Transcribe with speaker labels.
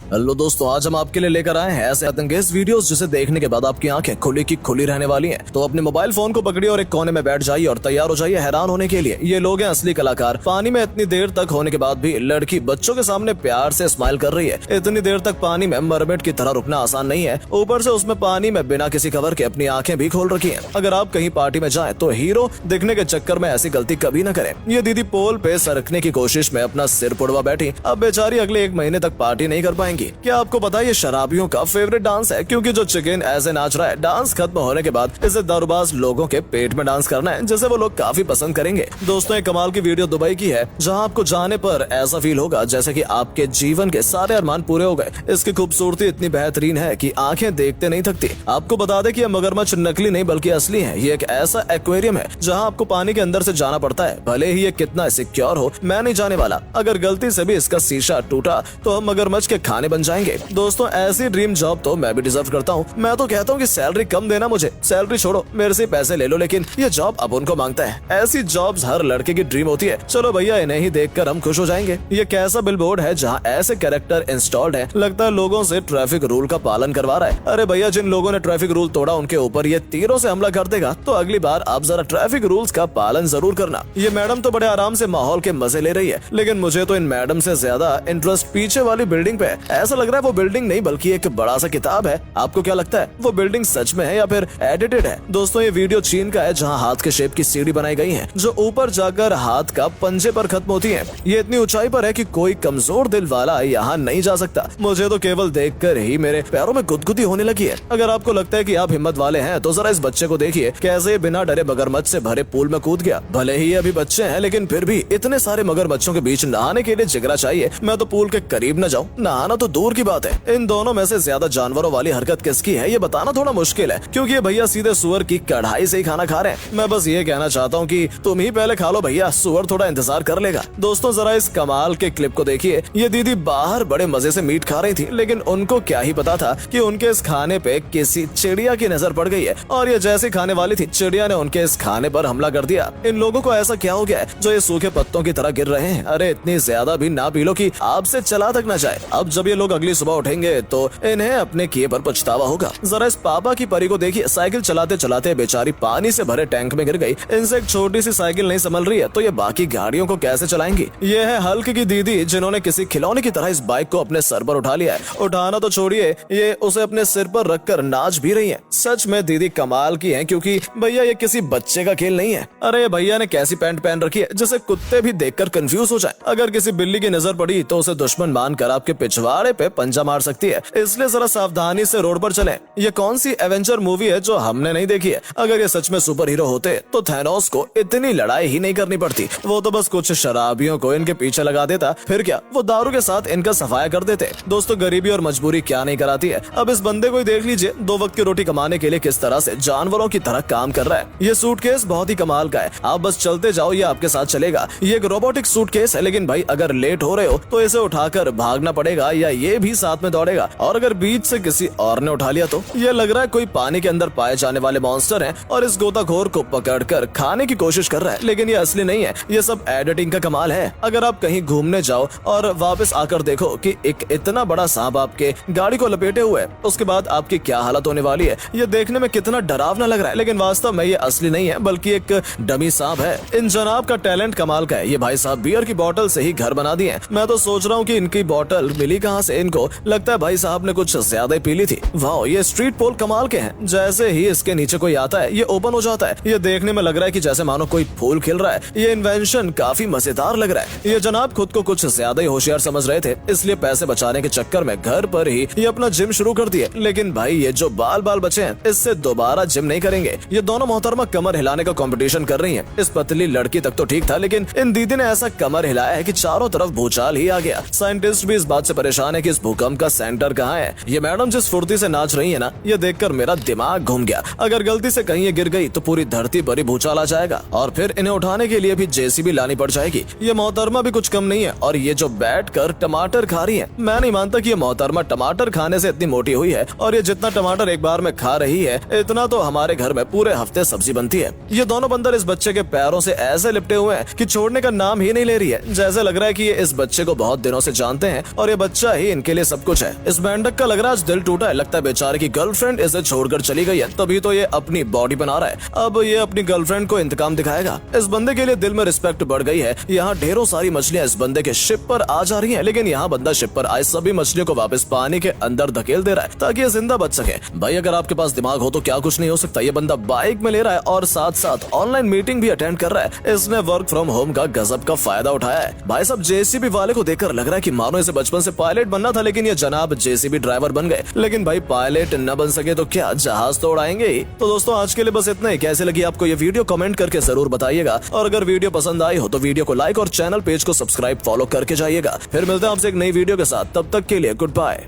Speaker 1: Hello दोस्तों, आज हम आपके लिए लेकर आए हैं ऐसे अंगेज वीडियोस जिसे देखने के बाद आपकी आंखें खुली की खुली रहने वाली हैं। तो अपने मोबाइल फोन को पकड़िए और एक कोने में बैठ जाइए और तैयार हो जाइए हैरान होने के लिए। ये लोग हैं असली कलाकार। पानी में इतनी देर तक होने के बाद भी लड़की बच्चों के सामने प्यार से स्माइल कर रही है। इतनी देर तक पानी में मरमेड की तरह रुकना आसान नहीं है, ऊपर से उसमें पानी में बिना किसी कवर के अपनी आंखें भी खोल रखी है। अगर आप कहीं पार्टी में जाए तो हीरो दिखने के चक्कर में ऐसी गलती कभी न करें। ये दीदी पोल पे सरकने की कोशिश में अपना सिर पुड़वा बैठी। अब बेचारी अगले 1 महीने तक पार्टी नहीं कर पाएंगी। क्या आपको पता ये शराबियों का फेवरेट डांस है, क्योंकि जो चिकन ऐसे नाच रहा है, डांस खत्म होने के बाद इसे दारूबाज लोगों के पेट में डांस करना है, जिसे वो लोग काफी पसंद करेंगे। दोस्तों, एक कमाल की वीडियो दुबई की है, जहां आपको जाने पर ऐसा फील होगा जैसे कि आपके जीवन के सारे अरमान पूरे हो गए। इसकी खूबसूरती इतनी बेहतरीन है कि आंखें देखते नहीं थकती। आपको बता दें कि यह मगरमच्छ नकली नहीं बल्कि असली है। ये एक ऐसा एक्वेरियम है जहां आपको पानी के अंदर से जाना पड़ता है, भले ही ये कितना सिक्योर हो मैं नहीं जाने वाला। अगर गलती से भी इसका शीशा टूटा तो हम मगरमच्छ के खाने बन जाएंगे। दोस्तों, ऐसी ड्रीम जॉब तो मैं भी डिजर्व करता हूँ। मैं तो कहता हूँ कि सैलरी कम देना मुझे, सैलरी छोड़ो मेरे से पैसे ले लो, लेकिन ये जॉब अब उनको मांगता है। ऐसी जॉब्स हर लड़के की ड्रीम होती है। चलो भैया, इन्हें ही देखकर हम खुश हो जाएंगे। ये कैसा बिलबोर्ड है जहाँ ऐसे कैरेक्टर इंस्टॉल्ड है, लगता है लोगों से ट्रैफिक रूल का पालन करवा रहा है। अरे भैया, जिन लोगों ने ट्रैफिक रूल तोड़ा उनके ऊपर ये तीरों से हमला कर देगा, तो अगली बार आप जरा ट्रैफिक रूल्स का पालन जरूर करना। ये मैडम तो बड़े आराम से माहौल के मजे ले रही है, लेकिन मुझे तो इन मैडम से ज्यादा इंटरेस्ट पीछे वाली बिल्डिंग पे है। ऐसा लग रहा है वो बिल्डिंग नहीं बल्कि एक बड़ा सा किताब है। आपको क्या लगता है, वो बिल्डिंग सच में है या फिर एडिटेड है? दोस्तों, ये वीडियो चीन का है, जहां हाथ के शेप की सीढ़ी बनाई गई है, जो ऊपर जाकर हाथ का पंजे पर खत्म होती है। ये इतनी ऊंचाई पर है कि कोई कमजोर दिल वाला यहाँ नहीं जा सकता। मुझे तो केवल देखकर ही मेरे पैरों में गुदगुदी होने लगी है। अगर आपको लगता है कि आप हिम्मत वाले हैं तो जरा इस बच्चे को देखिए, कैसे बिना डरे मगरमच्छ से भरे पूल में कूद गया। भले ही अभी बच्चे हैं, लेकिन फिर भी इतने सारे मगरमच्छों के बीच नहाने के लिए जिगरा चाहिए। मैं तो पूल के करीब न जाऊं, नहाना तो दूर की बात है। इन दोनों में से ज्यादा जानवरों वाली हरकत किसकी है, ये बताना थोड़ा मुश्किल है, क्योंकि ये भैया सीधे सुअर की कढ़ाई से ही खाना खा रहे हैं। मैं बस ये कहना चाहता हूँ कि तुम ही पहले खा लो भैया, सुअर थोड़ा इंतजार कर लेगा। दोस्तों, जरा इस कमाल के क्लिप को देखिए। ये दीदी बाहर बड़े मजे से मीट खा रही थी, लेकिन उनको क्या ही पता था कि उनके इस खाने पे किसी चिड़िया की नजर पड़ गई है, और ये जैसे खाने वाली थी, चिड़िया ने उनके इस खाने पर हमला कर दिया। इन लोगों को ऐसा क्या हो गया है जो ये सूखे पत्तों की तरह गिर रहे हैं? अरे इतनी ज्यादा भी ना पी लो कि आपसे चला तक न जाए। अब जब ये लोग अगली सुबह उठेंगे तो इन्हें अपने किए पर पछतावा होगा। जरा इस पापा की परी को देखिए, साइकिल चलाते चलाते बेचारी पानी से भरे टैंक में गिर गई। इनसे एक छोटी सी साइकिल नहीं संभल रही है, तो ये बाकी गाड़ियों को कैसे चलाएंगी? ये है हल्क की दीदी, जिन्होंने किसी खिलौने की तरह इस बाइक को अपने सर पर उठा लिया है। उठाना तो छोड़िए, ये उसे अपने सिर पर रखकर नाच भी रही है। सच में दीदी कमाल की है, क्योंकि भैया ये किसी बच्चे का खेल नहीं है। अरे भैया ने कैसी पैंट पहन रखी है जिसे कुत्ते भी देखकर कंफ्यूज हो जाए। अगर किसी बिल्ली की नजर पड़ी तो उसे दुश्मन मानकर आपके पिछवाड़े पे पंजा मार सकती है, इसलिए जरा सावधानी से रोड पर चलें। ये कौन सी एवेंजर मूवी है जो हमने नहीं देखी है? अगर ये सच में सुपर हीरो होते तो थैनोस को इतनी लड़ाई ही नहीं करनी पड़ती। वो तो बस कुछ शराबियों को इनके पीछे लगा देता, फिर क्या वो दारू के साथ इनका सफाया कर देते। दोस्तों, गरीबी और मजबूरी क्या नहीं कराती है। अब इस बंदे को ही देख लीजिए, 2 वक्त की रोटी कमाने के लिए किस तरह से जानवरों की तरह काम कर रहा है। ये सूटकेस बहुत ही कमाल का है, आप बस चलते जाओ, ये आपके साथ चलेगा। ये एक रोबोटिक सूटकेस है, लेकिन भाई अगर लेट हो रहे हो तो इसे उठाकर भागना पड़ेगा, या ये भी साथ में दौड़ेगा। और अगर बीच से किसी और ने उठा लिया तो ये लग रहा है कोई पानी के अंदर पाए जाने वाले मॉन्स्टर हैं और इस गोताखोर को पकड़कर खाने की कोशिश कर रहा है। लेकिन ये असली नहीं है, ये सब एडिटिंग का कमाल है। अगर आप कहीं घूमने जाओ और वापस आकर देखो कि एक इतना बड़ा सांप आपके गाड़ी को लपेटे हुए है, उसके बाद आपकी क्या हालत होने वाली है। ये देखने में कितना डरावना लग रहा है, लेकिन वास्तव में ये असली नहीं है बल्कि एक डमी सांप है। इन जनाब का टैलेंट कमाल का है। ये भाई साहब बियर की बोतल से ही घर बना दिए हैं। मैं तो सोच रहा हूँ कि इनकी बोतल मिली कहाँ से इनको। लगता है भाई साहब ने कुछ ज्यादा ही पी ली थी। वाह, ये स्ट्रीट पोल कमाल के हैं। जैसे ही इसके नीचे कोई आता है ये ओपन हो जाता है। ये देखने में लग रहा है कि जैसे मानो कोई फूल खिल रहा है। ये इन्वेंशन काफी मजेदार लग रहा है। ये जनाब खुद को कुछ ज्यादा ही होशियार समझ रहे थे, इसलिए पैसे बचाने के चक्कर में घर पर ही ये अपना जिम शुरू कर दिए। लेकिन भाई ये जो बाल बचे हैं, इससे दोबारा जिम नहीं करेंगे। ये दोनों मोहतरमा कमर हिलाने का कंपटीशन कर रही हैं। इस पतली लड़की तक तो ठीक था, लेकिन इन दीदी ने ऐसा कमर हिलाया है कि चारों तरफ भूचाल ही आ गया। साइंटिस्ट भी इस बात से परेशान है कि इस भूकंप का सेंटर कहाँ है। ये मैडम जिस फुर्ती से नाच रही है ना, ये देखकर मेरा दिमाग घूम गया। अगर गलती से कहीं ये गिर गई तो पूरी धरती पर ही भूचाल आ जाएगा, और फिर इन्हें उठाने के लिए भी जेसीबी लानी पड़ जाएगी। ये मोहतरमा भी कुछ कम नहीं है, और ये जो बैठकर टमाटर खा रही है, मैं नहीं मानता कि ये मोहतरमा टमाटर खाने से इतनी मोटी हुई है। और ये जितना टमाटर एक बार में खा रही है, इतना तो हमारे घर में पूरे हफ्ते सब्जी बनती है। ये दोनों बंदर इस बच्चे के पैरों से ऐसे लिपटे हुए हैं कि छोड़ने का नाम ही नहीं ले रही है। जैसे लग रहा है कि ये इस बच्चे को बहुत दिनों से जानते हैं और ये बच्चा ही इनके लिए सब कुछ है। इस मेंढक का लग रहा है आज दिल टूटा है, लगता है बेचारे की गर्लफ्रेंड इसे छोड़कर चली गई है, तभी तो ये अपनी बॉडी बना रहा है। अब ये अपनी गर्लफ्रेंड को इंतकाम दिखाएगा। इस बंदे के लिए दिल में रिस्पेक्ट बढ़ गई है। यहाँ ढेरों सारी मछलियां इस बंदे के शिप पर आ जा रही है, लेकिन यहाँ बंदा शिप पर आए सभी मछलियों को वापस पानी के अंदर धकेल दे रहा है ताकि ये जिंदा बच सके। भाई अगर आपके पास दिमाग हो तो क्या कुछ नहीं हो सकता। ये बंदा बाइक में ले रहा है और साथ साथ ऑनलाइन मीटिंग भी अटेंड कर रहा है। इसने वर्क फ्रॉम होम का गजब का फायदा उठाया है। भाई साहब जेसीबी वाले को देखकर लग रहा है कि मानो इसे बचपन से पायलट बनना था, लेकिन ये जनाब जेसीबी ड्राइवर बन गए। लेकिन भाई पायलट न बन सके तो क्या जहाज तो उड़ाएंगे ही। तो दोस्तों आज के लिए बस इतना ही। कैसे लगी आपको ये वीडियो कमेंट करके जरूर बताइएगा, और अगर वीडियो पसंद आई हो तो वीडियो को लाइक और चैनल पेज को सब्सक्राइब फॉलो करके जाइएगा। फिर मिलते हैं आपसे एक नई वीडियो के साथ, तब तक के लिए गुड बाय।